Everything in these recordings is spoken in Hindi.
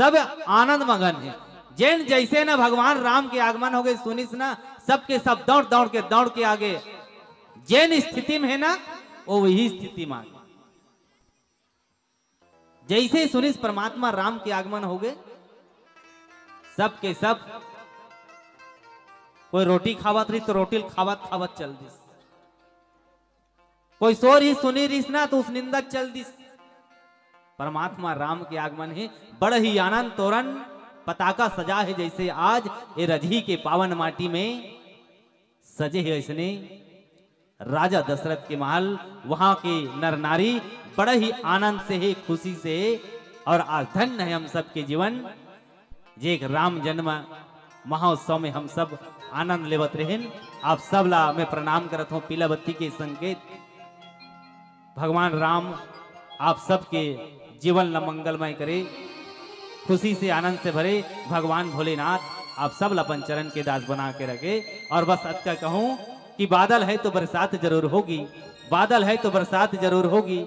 सब आनंद मगन है। जैन जैसे ना भगवान राम के आगमन हो गए सुनिस ना, सबके सब दौड़ के आगे जैन स्थिति में है ना, वो वही स्थिति में आगे। जैसे सुनिस परमात्मा राम के आगमन हो गए, सबके सब कोई रोटी खावत रही तो रोटी खावत खावत चल दिस, कोई सो रही सुनी रही ना तो उस निंदक चल दिस। परमात्मा राम के आगमन है, बड़ ही आनंद तोरण पताका सजा है, जैसे आज ये रजही के पावन माटी में सजे है ऐसने राजा दशरथ के महल, वहां के नर नारी बड़ा ही आनंद से है, खुशी से है। और आज धन्य है हम सब के जीवन, जे एक राम जन्म महोत्सव में हम सब आनंद लेवत रहें। आप सब ला मैं प्रणाम करत हूँ पीला बत्ती के संकेत। भगवान राम आप सबके जीवन ला मंगलमय करे, खुशी से आनंद से भरे। भगवान भोलेनाथ आप सब अपन चरण के दास बना के रखे। और बस अतका कहूं कि बादल है तो बरसात जरूर होगी, बादल है तो बरसात जरूर होगी,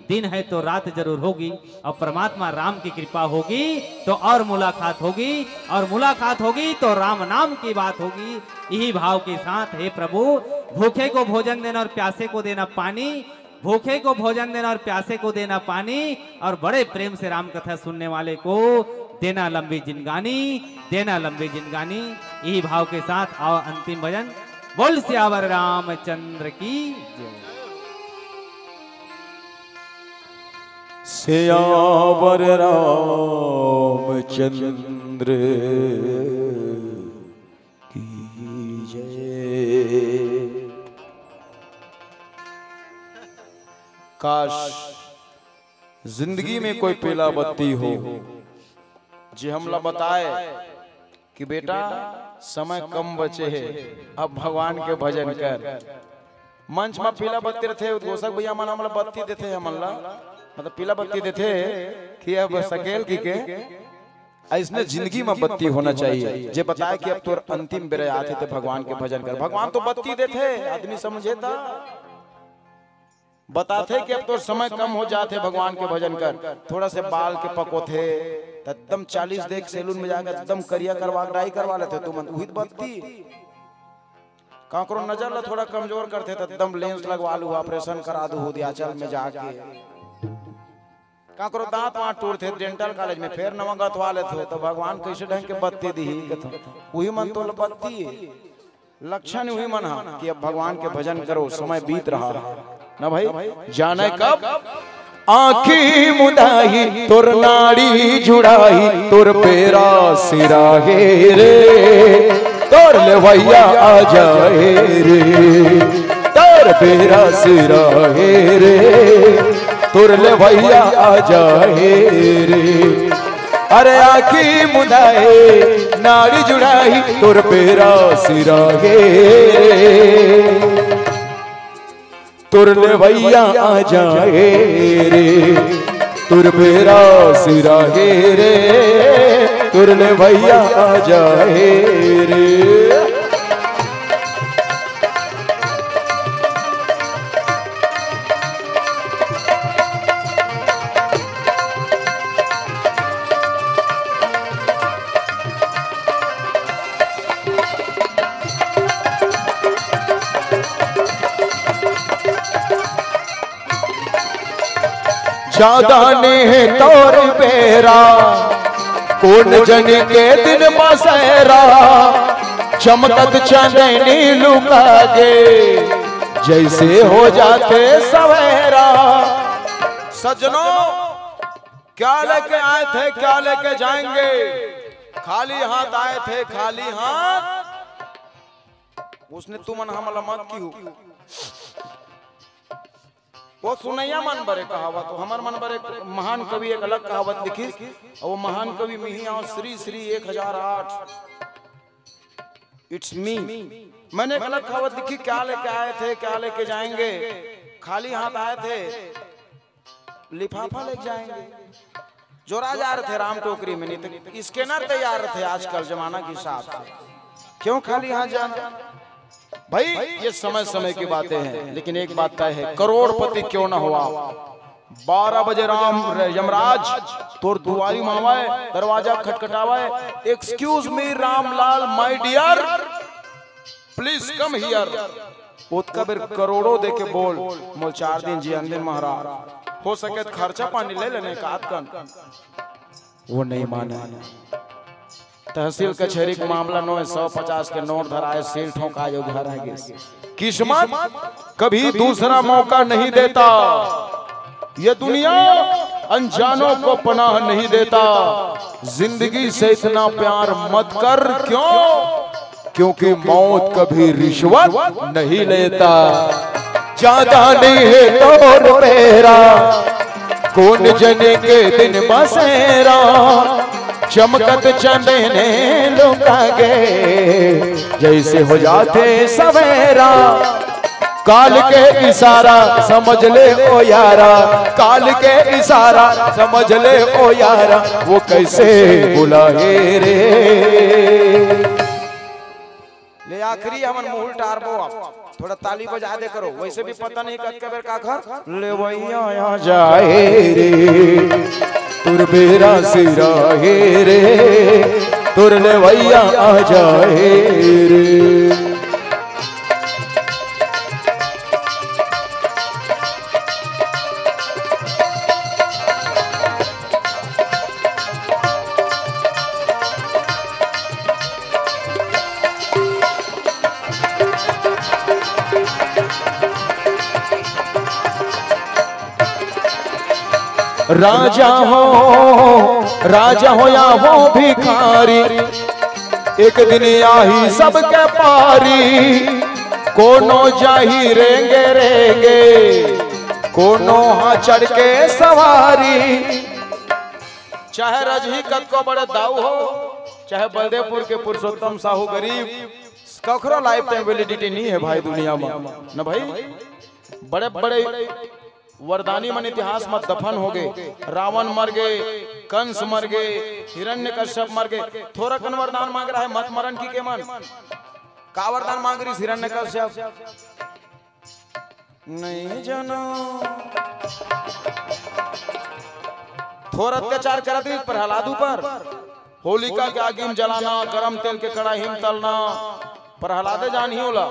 दिन है तो रात जरूर होगी, और परमात्मा राम की कृपा होगी तो और मुलाकात होगी, और मुलाकात होगी तो राम नाम की बात होगी। यही भाव के साथ हे प्रभु, भूखे को भोजन देना और प्यासे को देना पानी, भूखे को भोजन देना और प्यासे को देना पानी, और बड़े प्रेम से राम कथा सुनने वाले को देना लंबी जिंदगानी, देना लंबी जिंदगानी। यही भाव के साथ आओ अंतिम भजन, बोल सियावर रामचंद्र की जय। सियावर रामचंद्र की जय। काश जिंदगी में कोई पीला बत्ती हो जो हमला बताए कि बेटा समय कम बचे है, अब भगवान के भजन कर। मंच में पीला बत्ती रहे घोषक भैया मन हमला बत्ती देते हमला, मतलब पीला बत्ती देते कि अब सकेल की के ऐसने जिंदगी में बत्ती होना चाहिए, जे बताए कि अब तो अंतिम बेरे आते थे भगवान के भजन कर। भगवान तो बत्ती देते आदमी समझे था, बताते कि अब तो समय कम हो जाते भगवान के भजन कर। थोड़ा से बाल के पकोथे एकदम 40 देख सैलून में जाकर एकदम करिया करवा डाई करवा लेते तुम वही बत्ती। काकरो नजर ला थोड़ा कमजोर करते तो एकदम लेंस लगवा लू, ऑपरेशन करा दू हुदियाचल में जाके। काकरो दांत वाट टूटते डेंटल कॉलेज में फिर नवा गथवा लेते, तो भगवान कैसे ढंग के बत्ती दी वही मन तो बत्ती लक्षण हुई मन कि अब भगवान के भजन करो, समय बीत रहा ना भाई। जाने कब आँखी मुदाई तुर नाड़ी जुड़ाई तुर पेरा सिराहे रे, तोर ले भैया आ जाए रे, तोर पेरा सिराहे रे, तुर ले भैया आ जाए रे। अरे आँखी मुदाए नाड़ी जुड़ाई तुर पेरा सिराहे रे, तुर ले भैया आ जाए रे, तुर पेरा सिराहे रे, तुर ले भैया आ जाए रे। ज्यादा ने तोर बेरा कौन जन के दिन बसेरा, चमकत चंदनी लुका के जैसे हो जाते सवेरा। सजनों क्या लेके आए थे क्या लेके जाएंगे, खाली हाथ आए थे खाली हाथ उसने तुमन हमला मत की हो। वो सुनैया मन बरे कहावत, तो हमार मन बरे महान कवि एक अलग कहावत लिखी, और वो महान कवि मिहिया श्री श्री 1008 इट्स मी। मैंने एक अलग कहावत लिखी, क्या लेके आए थे क्या लेके जाएंगे, खाली हाथ आए थे लिफाफा लेके जाएंगे। जोरा जा रहे थे राम टोकरी में, नहीं तो स्कैनर तैयार थे आजकल जमाना के हिसाब से, क्यों खाली हाथ जाना भाई। ये समय समय की बातें हैं, लेकिन एक बात तय है, करोड़पति क्यों ना हुआ 12 बजे राम यमराज तोर दुआरी मावाए, दरवाजा खटखटावाए, excuse me Ramlal my dear, please come here. उत्कबीर करोड़ों दे के बोल मोल 4 दिन जी अंदिन महाराज, हो सके तो खर्चा पानी ले लेने का आदकन। वो नहीं माना। तहसील कचहरी का मामला 950 के नोट धराए, सील ठोका जो घर आ गए। किस्मत कभी दूसरा मौका नहीं देता, ये दुनिया अनजानों को पनाह नहीं देता। जिंदगी से इतना प्यार मत कर, क्यों? क्योंकि मौत कभी रिश्वत नहीं लेता। ज्यादा नहीं है तो मेरा, कौन जने के दिन बसेरा, चमकत चंदने लुका गए, जैसे हो जाते सवेरा। काल के इशारा समझ ले ओ यारा, काल के इशारा समझ ले ओ यारा, वो कैसे बुलाए रे। ले आखिरी हमन मूल टारबो, थोड़ा ताली बजा दे करो, वैसे भी पता नहीं कब बेर का घर ले वैया आ जाए रे, तुर बेरा सिरा हे रे, तुर ले वैया आ जाए रे। राजा हो या हो भिखारी, एक दिन आही सबके पारी। कोनो जाही रेंगे रेंगे, कोनो हाँ चढ़ के सवारी। चाहे रजही कद को बड़े दाऊ हो, चाहे बलदेवपुर के पुरुषोत्तम साहू गरीब, कखरो लाइफ टाइम वैलिडिटी नहीं है भाई दुनिया में न भाई। बड़े बड़े वरदानी मन इतिहास में दफन हो गए। रावण मर गए, कंस मर गए, हिरण्यकश्यप मर गए। थोड़ा कन वरदान मांग रहा है, मत मरण की के मन का वरदान मांग रही हिरण्यकश्यप? नहीं जानो, थोड़ा अत्याचार कर दी प्रहलादू पर, होलिका के आग में जलाना, गरम तेल के कड़ाही में तलना। प्रहलादे जान ही होला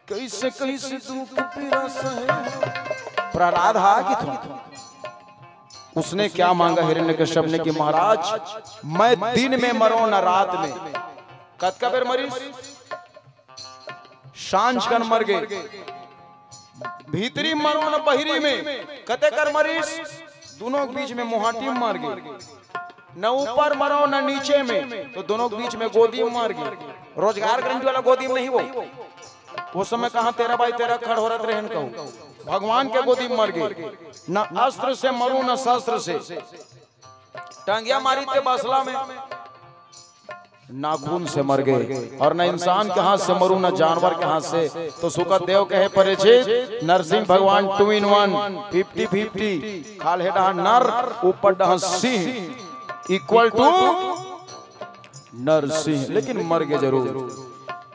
कैसे कैसे दुख पीड़ा सहे। प्रहलाद हा कि तुम, उसने क्या मांगा हिरण्यकश्यप ने कि महाराज मैं दिन में मरो न रात में। कद का बेर मरीस, सांझ कन मर गए। भीतरी मरो न बहिरी में, कते कर मरीस, दोनों के बीच में मुहाटी में मर गए। न ऊपर मरो न नीचे में, तो दोनों के बीच में गोदी में मर गए। रोजगार गारंटी वाला गोदी में नहीं वो समय कहा तेरा भाई तेरा खड़ हो रहा रहन कहूं, भगवान के गोदी में मर गए। न अस्त्र से मरू न शस्त्र से, टांगिया मारी थे बसला में, नाखून से मर गए। और न इंसान के हाथ से मरू न जानवर के हाथ से। तो सुकत देव कहे परे छे नरसिंह भगवान 2 in 1 50-50, खाल हेडा नर ऊपर डहा सिंह इक्वल टू नरसिंह, लेकिन मर गए जरूर।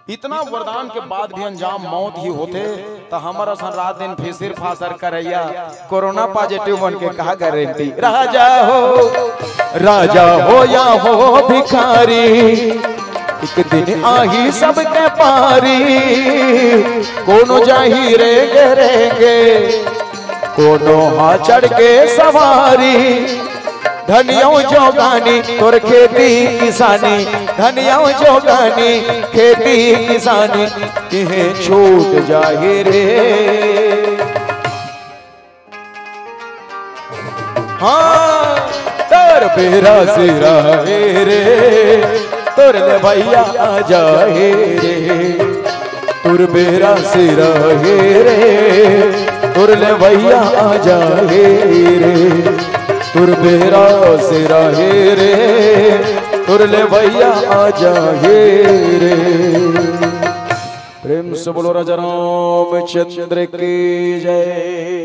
इतना वरदान के बाद भी अंजाम मौत ही होते तो हमारा सन रात दिन फिसिर फासर करैया कोरोना पॉजिटिव बन के कहा गारंटी। राजा हो या हो भिखारी, एक दिन आही सबके पारी। कोनो जाही रेंगे रेंगे, कोनो हाँ चढ़ के सवारी। धनियों जोगानी तोर खेती किसानी, धनियों जोगानी खेती किसानी, किहे छूट जाए रे। हाँ तोर बेरा सिरा रे, तोर ले भैया आ जाए रे। तोर बेरा सिरा रे, तोर ले भैया आ जाए रे। तुर बेरा सिरा हे रे, तुर ले भैया आ जाए रे। प्रेम से बोलो राजा रामचंद्र की जय।